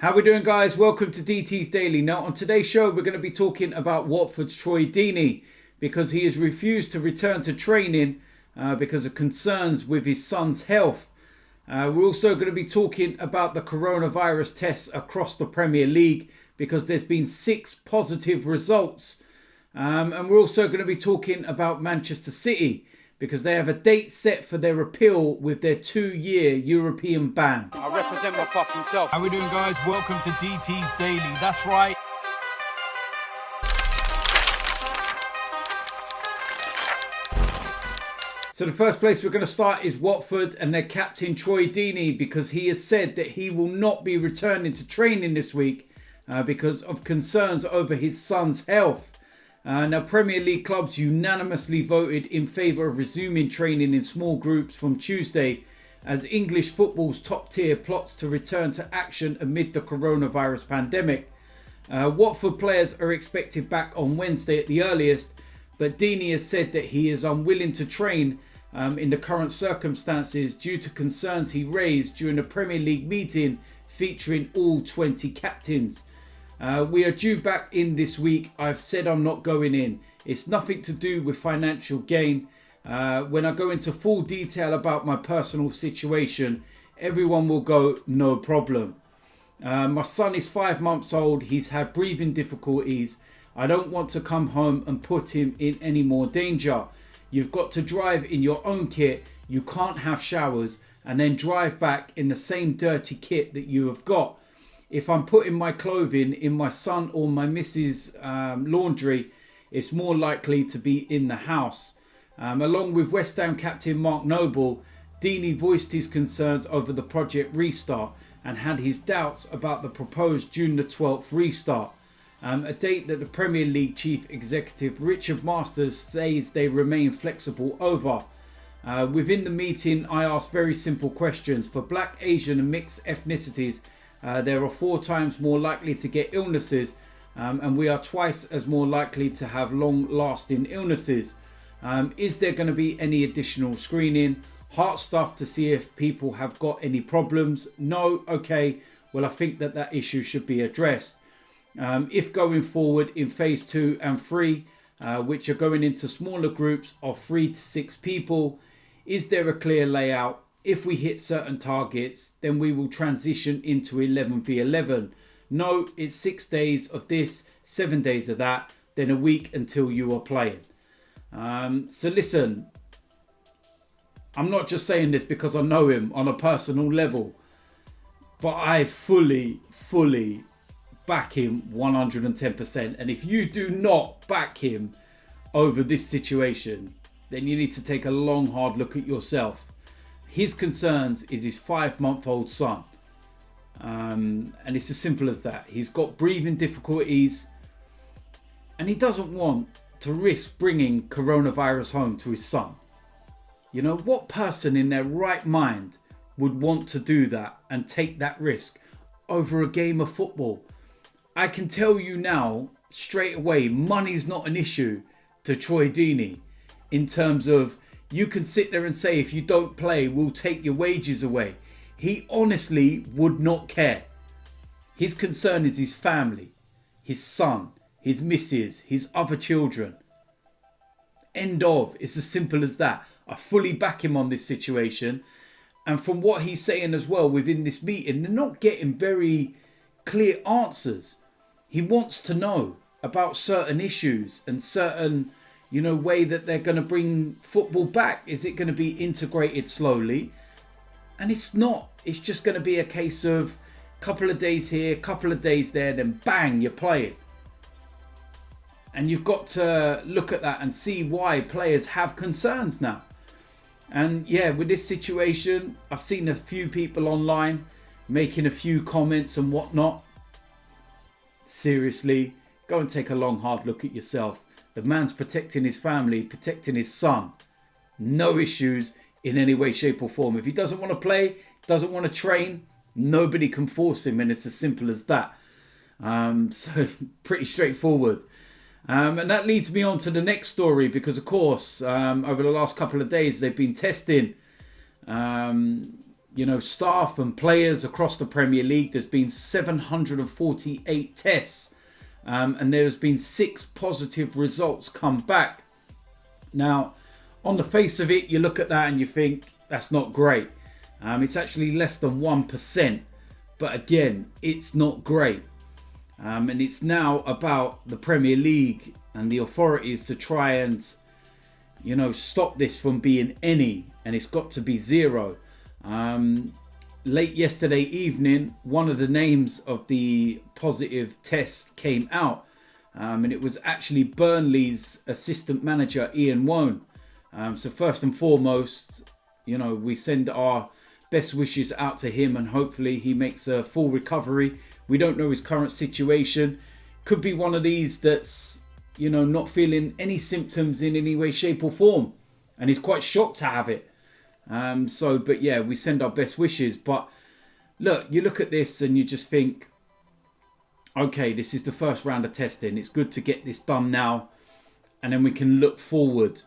How we doing, guys? Welcome to DT's Daily. Now, on today's show, we're going to be talking about Watford's Troy Deeney because he has refused to return to training because of concerns with his son's health. We're also going to be talking about the coronavirus tests across the Premier League because there's been 6 positive results. And we're also going to be talking about Manchester City because they have a date set for their appeal with their 2-year European ban. I represent my fucking self. How we doing, guys? Welcome to DT's Daily. That's right. So the first place we're going to start is Watford and their captain Troy Deeney because he has said that he will not be returning to training this week because of concerns over his son's health. Now, Premier League clubs unanimously voted in favour of resuming training in small groups from Tuesday as English football's top tier plots to return to action amid the coronavirus pandemic. Watford players are expected back on Wednesday at the earliest, but Deeney has said that he is unwilling to train in the current circumstances due to concerns he raised during a Premier League meeting featuring all 20 captains. We are due back in this week. I've said I'm not going in. It's nothing to do with financial gain. When I go into full detail about my personal situation, everyone will go, no problem. My son is 5 months old. He's had breathing difficulties. I don't want to come home and put him in any more danger. You've got to drive in your own kit. You can't have showers and then drive back in the same dirty kit that you have got. If I'm putting my clothing in my son or my missus' laundry, it's more likely to be in the house. Along with West Ham captain Mark Noble, Deeney voiced his concerns over the project restart and had his doubts about the proposed June the 12th restart, a date that the Premier League chief executive Richard Masters says they remain flexible over. Within the meeting, I asked very simple questions. For Black, Asian and mixed ethnicities, there are 4 times more likely to get illnesses and we are twice as more likely to have long-lasting illnesses. Is there going to be any additional screening? Heart stuff to see if people have got any problems? No? Okay. Well, I think that issue should be addressed. If going forward in phase 2 and 3, which are going into smaller groups of 3 to 6 people, is there a clear layout? If we hit certain targets, then we will transition into 11v11. No, it's 6 days of this, 7 days of that, then a week until you are playing. So listen, I'm not just saying this because I know him on a personal level, but I fully back him 110%. And if you do not back him over this situation, then you need to take a long, hard look at yourself. His concerns is his 5-month-old son. And it's as simple as that. He's got breathing difficulties and he doesn't want to risk bringing coronavirus home to his son. You know, what person in their right mind would want to do that and take that risk over a game of football? I can tell you now, straight away, money's not an issue to Troy Deeney in terms of you can sit there and say, if you don't play, we'll take your wages away. He honestly would not care. His concern is his family, his son, his missus, his other children. End of. It's as simple as that. I fully back him on this situation. And from what he's saying as well within this meeting, they're not getting very clear answers. He wants to know about certain issues and certain way that they're going to bring football back. Is it going to be integrated slowly? And it's not. It's just going to be a case of a couple of days here, a couple of days there, then bang, you're playing. And you've got to look at that and see why players have concerns now. And yeah, with this situation, I've seen a few people online making a few comments and whatnot. Seriously, go and take a long, hard look at yourself. The man's protecting his family, protecting his son. No issues in any way, shape or form. If he doesn't want to play, doesn't want to train, nobody can force him, and it's as simple as that. So pretty straightforward. And that leads me on to the next story because, of course, over the last couple of days, they've been testing staff and players across the Premier League. There's been 748 tests and there's been 6 positive results come back. Now, on the face of it, you look at that and you think that's not great. It's actually less than 1%. But again, it's not great. And it's now about the Premier League and the authorities to try and, stop this from being any. And it's got to be 0. Late yesterday evening, one of the names of the positive tests came out. And it was actually Burnley's assistant manager, Ian Wone. So first and foremost, we send our best wishes out to him and hopefully he makes a full recovery. We don't know his current situation. Could be one of these that's, not feeling any symptoms in any way, shape or form. And he's quite shocked to have it. But yeah, we send our best wishes. But look, you look at this and you just think, okay, this is the first round of testing. It's good to get this done now. And then we can look forward.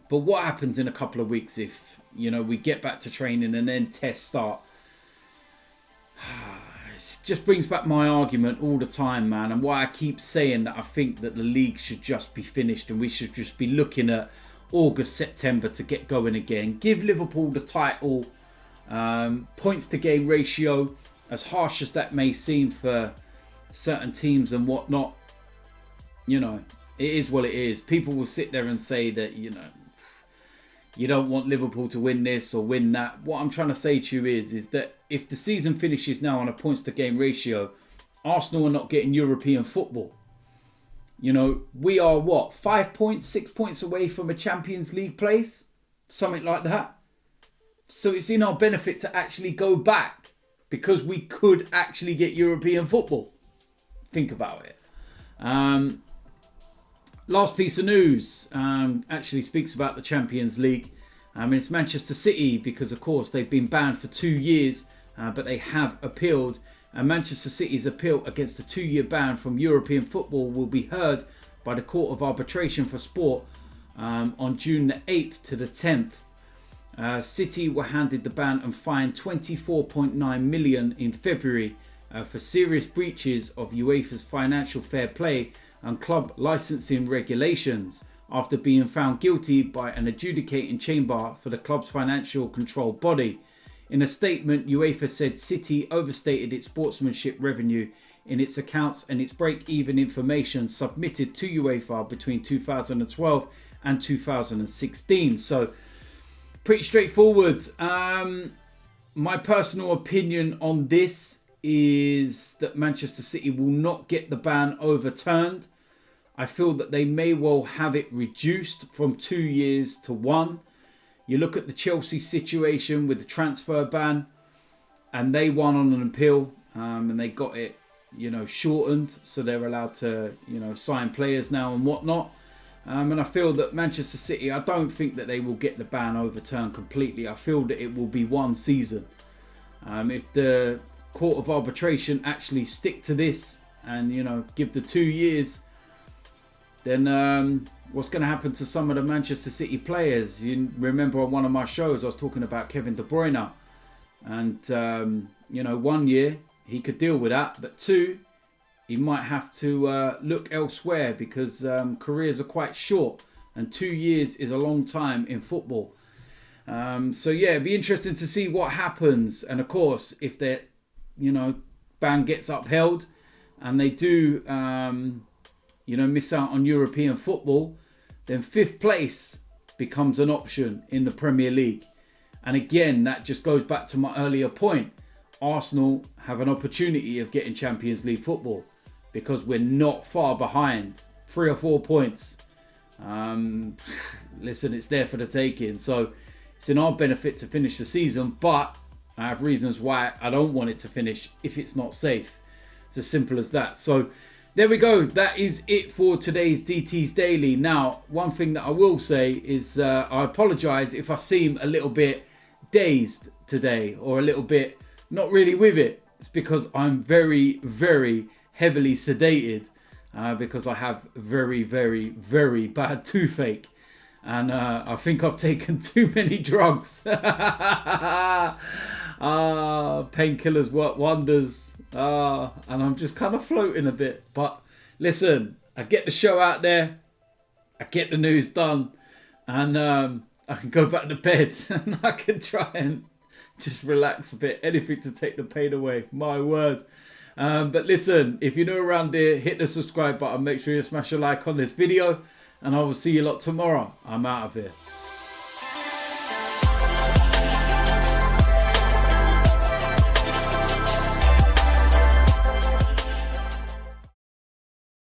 But what happens in a couple of weeks if, we get back to training and then tests start? It just brings back my argument all the time, man. And why I keep saying that I think that the league should just be finished and we should just be looking at August, September to get going again. Give Liverpool the title. Points to game ratio, as harsh as that may seem for certain teams and whatnot, it is what it is. People will sit there and say that, you don't want Liverpool to win this or win that. What I'm trying to say to you is that if the season finishes now on a points to game ratio, Arsenal are not getting European football. We are 5 points, 6 points away from a Champions League place? Something like that. So it's in our benefit to actually go back because we could actually get European football. Think about it. Last piece of news actually speaks about the Champions League. It's Manchester City because, of course, they've been banned for 2 years, but they have appealed. And Manchester City's appeal against a 2-year ban from European football will be heard by the Court of Arbitration for Sport on June the 8th to the 10th. City were handed the ban and fined 24.9 million in February for serious breaches of UEFA's financial fair play and club licensing regulations after being found guilty by an adjudicating chamber for the club's financial control body. In a statement, UEFA said City overstated its sportsmanship revenue in its accounts and its break-even information submitted to UEFA between 2012 and 2016. So, pretty straightforward. My personal opinion on this is that Manchester City will not get the ban overturned. I feel that they may well have it reduced from 2 years to 1. You look at the Chelsea situation with the transfer ban, and they won on an appeal, and they got it, shortened, so they're allowed to, sign players now and whatnot. And I feel that Manchester City, I don't think that they will get the ban overturned completely. I feel that it will be 1 season. If the Court of Arbitration actually stick to this and, give the 2 years, then what's going to happen to some of the Manchester City players? You remember on one of my shows, I was talking about Kevin De Bruyne. And, 1 year, he could deal with that. But 2, he might have to look elsewhere because careers are quite short. And 2 years is a long time in football. It'd be interesting to see what happens. And, of course, if that, ban gets upheld and they do... miss out on European football, then 5th place becomes an option in the Premier League. And again, that just goes back to my earlier point. Arsenal have an opportunity of getting Champions League football because we're not far behind. 3 or 4 points. Listen, it's there for the taking. So it's in our benefit to finish the season, but I have reasons why I don't want it to finish if it's not safe. It's as simple as that. So there we go. That is it for today's DT's Daily. Now, one thing that I will say is I apologise if I seem a little bit dazed today or a little bit not really with it. It's because I'm very, very heavily sedated because I have very, very, very bad toothache. And I think I've taken too many drugs. Painkillers work wonders. And I'm just kind of floating a bit. But listen, I get the show out there. I get the news done. And I can go back to bed. And I can try and just relax a bit. Anything to take the pain away. My word. But listen, if you're new around here, hit the subscribe button. Make sure you smash a like on this video. And I will see you lot tomorrow. I'm out of here.